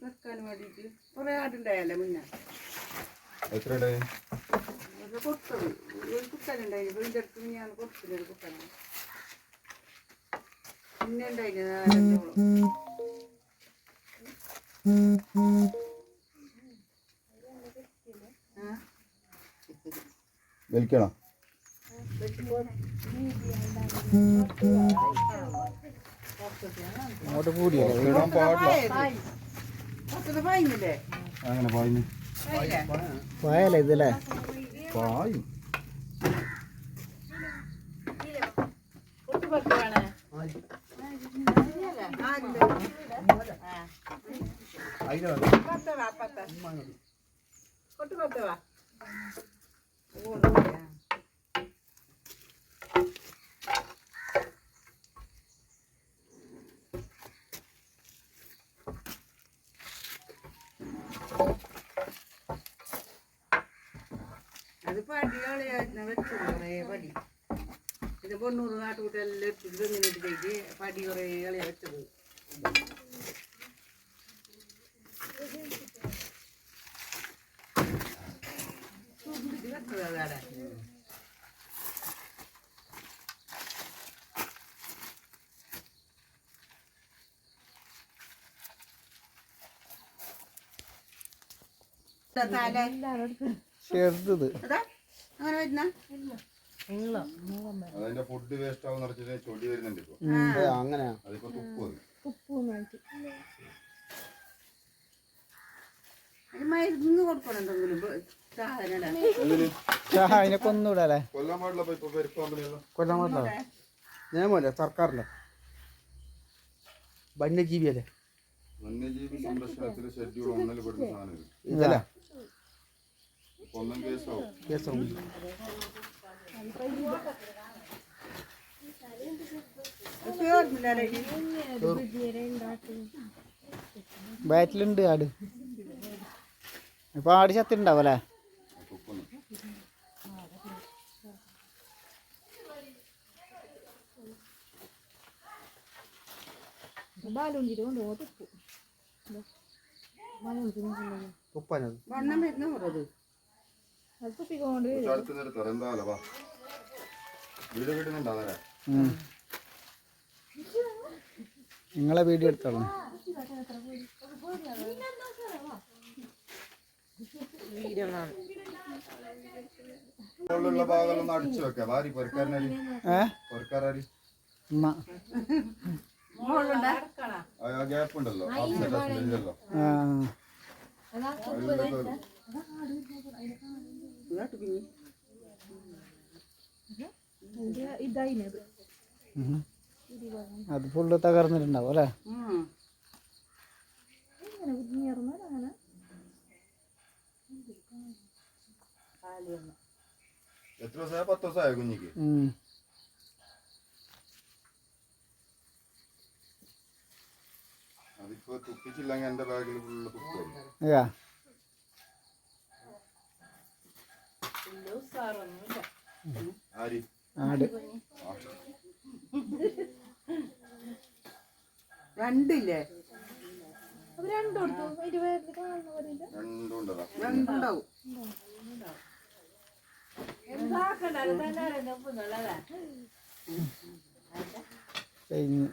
വെക്കാൻ വേണ്ടിയിട്ട് കുറെ ആടുണ്ടായല്ലേ മുന്നേ എത്ര കൊടുത്തത് ഒരു കുത്തനുണ്ടായിരുന്നു വീടിൻ്റെ അടുത്ത് ഞാൻ കൊടുത്തില്ല കുത്തനാണ് പിന്നെ ഉണ്ടായിരുന്നു വലിക്കണോ അങ്ങോട്ട് കൂടിയല്ലേ അങ്ങനെ പായുന്നു പായല്ലേ ഇതല്ലേ പായും അത് പടികളെ വെച്ചു കുറേ പടി ഇത് 90 നാട്ടുകൂട്ടെല്ലാം ഇട്ടിട്ട് ഇങ്ങനെ ഇട്ടിട്ട് പടി കുറേ കളിയാ വെച്ചത് വെച്ചത് അതാണ് ചെറുത് അങ്ങനെ വരുന്ന അതിന്റെ ഫുഡ് വേസ്റ്റ് ആവുന്ന ചൊടി വരുന്നുണ്ട് ഇപ്പൊ അങ്ങനെയാ അതിപ്പോ മരുന്ന് കൊടുക്കണം എന്തെങ്കിലും അതിനൊക്കെ ഒന്നുകൂടെ കൊല്ലാൻ പാടില്ല കൊല്ലാൻ പാടില്ല നിയമല്ലേ സർക്കാരിന്റെ വന്യജീവിയല്ലേ വന്യജീവി സംരക്ഷണത്തിൽ ഷെഡ്യൂൾ 1 പെടുന്ന സാധനം ഇതല്ലേ ഒന്നും കേസാവും ബാറ്റിലുണ്ട് ആട് ഇപ്പൊ ആട് ചത്തിണ്ടാവല്ലേ നിങ്ങളെ വീഡിയോ എടുത്തോളൂ ഭാഗം അടിച്ചു വെക്കാം വാരി പൊരക്കാരനാരി ഗ്യാപ്പ് ഉണ്ടല്ലോ അത് ഫുള്ള് തകർന്നിട്ടുണ്ടാവും അല്ലേ എത്ര ദിവസമായ 10 ദിവസമായോ കുഞ്ഞിക്ക് അതിപ്പോ തുപ്പിച്ചില്ലെങ്കിൽ എന്റെ ബാഗിൽ ഫുള്ള് തുപ്പുള്ളൂ ആട് രണ്ടില്ലേ രണ്ടുണ്ടാവും കഴിഞ്ഞു